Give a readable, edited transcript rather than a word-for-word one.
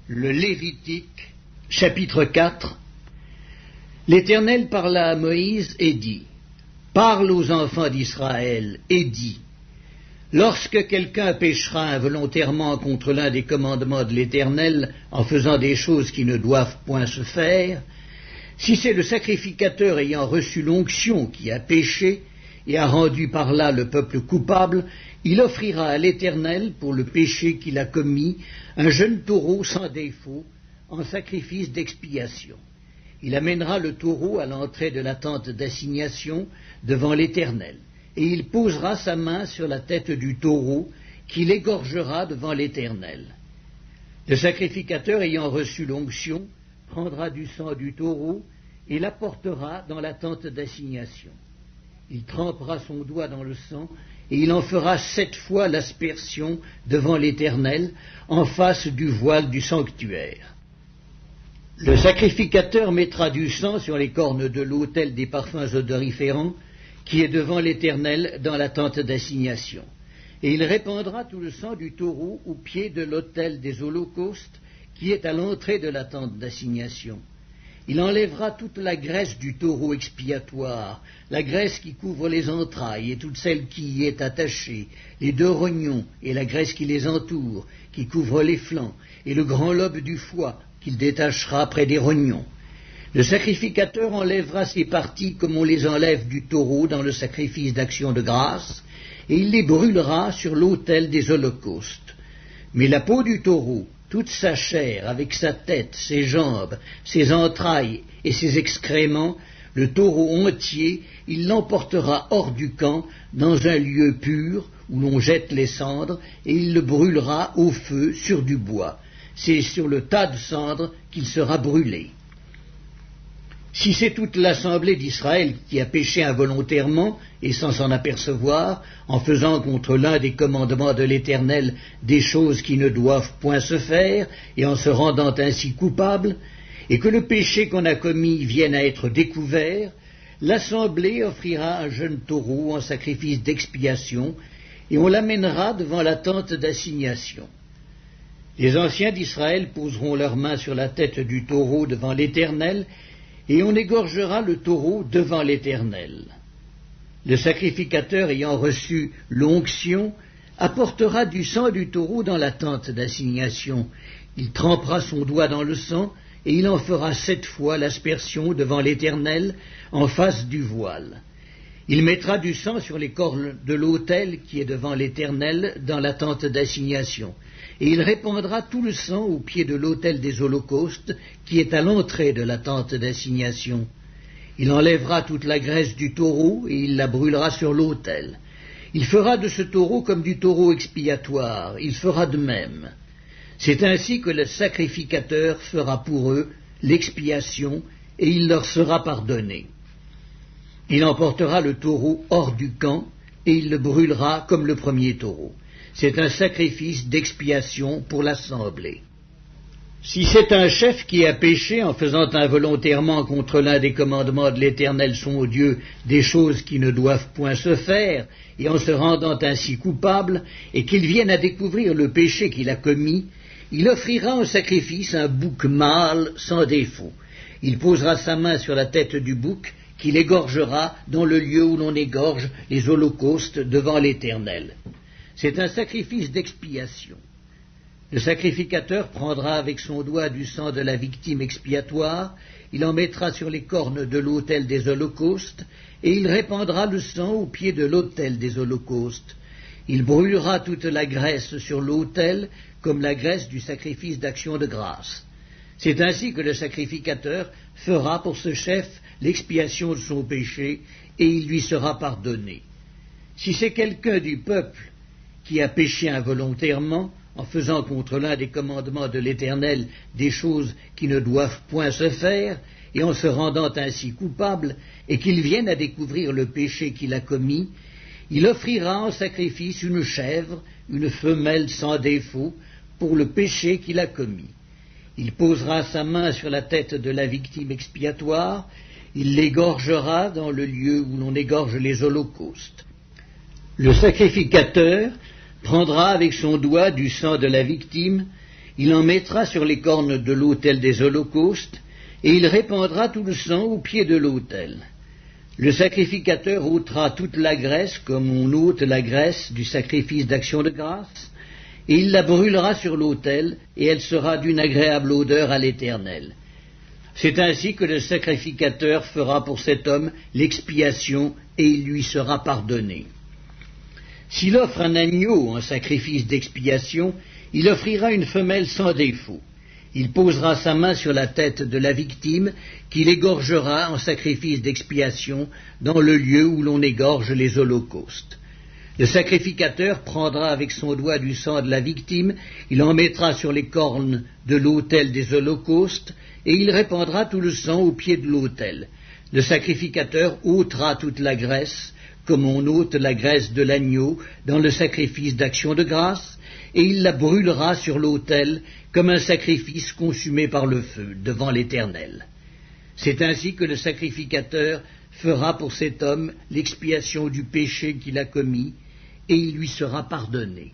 Le Lévitique, chapitre 4. L'Éternel parla à Moïse et dit: Parle aux enfants d'Israël et dis: Lorsque quelqu'un péchera involontairement contre l'un des commandements de l'Éternel en faisant des choses qui ne doivent point se faire, si c'est le sacrificateur ayant reçu l'onction qui a péché et a rendu par là le peuple coupable, il offrira à l'Éternel pour le péché qu'il a commis un jeune taureau sans défaut en sacrifice d'expiation. Il amènera le taureau à l'entrée de la tente d'assignation devant l'Éternel, et il posera sa main sur la tête du taureau, qu'il égorgera devant l'Éternel. Le sacrificateur ayant reçu l'onction prendra du sang du taureau et l'apportera dans la tente d'assignation. Il trempera son doigt dans le sang, et il en fera 7 fois l'aspersion devant l'Éternel, en face du voile du sanctuaire. Le sacrificateur mettra du sang sur les cornes de l'autel des parfums odoriférants, qui est devant l'Éternel dans la tente d'assignation. Et il répandra tout le sang du taureau au pied de l'autel des holocaustes, qui est à l'entrée de la tente d'assignation. Il enlèvera toute la graisse du taureau expiatoire, la graisse qui couvre les entrailles et toute celle qui y est attachée, les 2 rognons et la graisse qui les entoure, qui couvre les flancs, et le grand lobe du foie qu'il détachera près des rognons. Le sacrificateur enlèvera ces parties comme on les enlève du taureau dans le sacrifice d'action de grâce, et il les brûlera sur l'autel des holocaustes. Mais la peau du taureau, toute sa chair, avec sa tête, ses jambes, ses entrailles et ses excréments, le taureau entier, il l'emportera hors du camp, dans un lieu pur, où l'on jette les cendres, et il le brûlera au feu sur du bois. C'est sur le tas de cendres qu'il sera brûlé. Si c'est toute l'assemblée d'Israël qui a péché involontairement et sans s'en apercevoir, en faisant contre l'un des commandements de l'Éternel des choses qui ne doivent point se faire, et en se rendant ainsi coupable, et que le péché qu'on a commis vienne à être découvert, l'assemblée offrira un jeune taureau en sacrifice d'expiation, et on l'amènera devant la tente d'assignation. Les anciens d'Israël poseront leurs mains sur la tête du taureau devant l'Éternel, et on égorgera le taureau devant l'Éternel. Le sacrificateur ayant reçu l'onction apportera du sang du taureau dans la tente d'assignation. Il trempera son doigt dans le sang, et il en fera 7 fois l'aspersion devant l'Éternel en face du voile. Il mettra du sang sur les cornes de l'autel qui est devant l'Éternel dans la tente d'assignation, et il répandra tout le sang au pied de l'autel des holocaustes qui est à l'entrée de la tente d'assignation. Il enlèvera toute la graisse du taureau et il la brûlera sur l'autel. Il fera de ce taureau comme du taureau expiatoire, il fera de même. C'est ainsi que le sacrificateur fera pour eux l'expiation, et il leur sera pardonné. Il emportera le taureau hors du camp, et il le brûlera comme le premier taureau. C'est un sacrifice d'expiation pour l'assemblée. Si c'est un chef qui a péché en faisant involontairement contre l'un des commandements de l'Éternel son Dieu des choses qui ne doivent point se faire, et en se rendant ainsi coupable, et qu'il vienne à découvrir le péché qu'il a commis, il offrira en sacrifice un bouc mâle sans défaut. Il posera sa main sur la tête du bouc, qu'il égorgera dans le lieu où l'on égorge les holocaustes devant l'Éternel. C'est un sacrifice d'expiation. Le sacrificateur prendra avec son doigt du sang de la victime expiatoire, il en mettra sur les cornes de l'autel des holocaustes, et il répandra le sang au pied de l'autel des holocaustes. Il brûlera toute la graisse sur l'autel, comme la graisse du sacrifice d'action de grâce. C'est ainsi que le sacrificateur fera pour ce chef l'expiation de son péché, et il lui sera pardonné. Si c'est quelqu'un du peuple qui a péché involontairement, en faisant contre l'un des commandements de l'Éternel des choses qui ne doivent point se faire, et en se rendant ainsi coupable, et qu'il vienne à découvrir le péché qu'il a commis, il offrira en sacrifice une chèvre, une femelle sans défaut, pour le péché qu'il a commis. Il posera sa main sur la tête de la victime expiatoire, il l'égorgera dans le lieu où l'on égorge les holocaustes. Le sacrificateur prendra avec son doigt du sang de la victime il en mettra sur les cornes de l'autel des holocaustes, et il répandra tout le sang au pied de l'autel. Le sacrificateur ôtera toute la graisse comme on ôte la graisse du sacrifice d'action de grâce, et il la brûlera sur l'autel, et elle sera d'une agréable odeur à l'Éternel. C'est ainsi que le sacrificateur fera pour cet homme l'expiation, et il lui sera pardonné. S'il offre un agneau en sacrifice d'expiation, il offrira une femelle sans défaut. Il posera sa main sur la tête de la victime, qu'il égorgera en sacrifice d'expiation dans le lieu où l'on égorge les holocaustes. Le sacrificateur prendra avec son doigt du sang de la victime, il en mettra sur les cornes de l'autel des holocaustes, et il répandra tout le sang au pied de l'autel. Le sacrificateur ôtera toute la graisse, comme on ôte la graisse de l'agneau dans le sacrifice d'action de grâce, et il la brûlera sur l'autel comme un sacrifice consumé par le feu devant l'Éternel. C'est ainsi que le sacrificateur fera pour cet homme l'expiation du péché qu'il a commis, et il lui sera pardonné.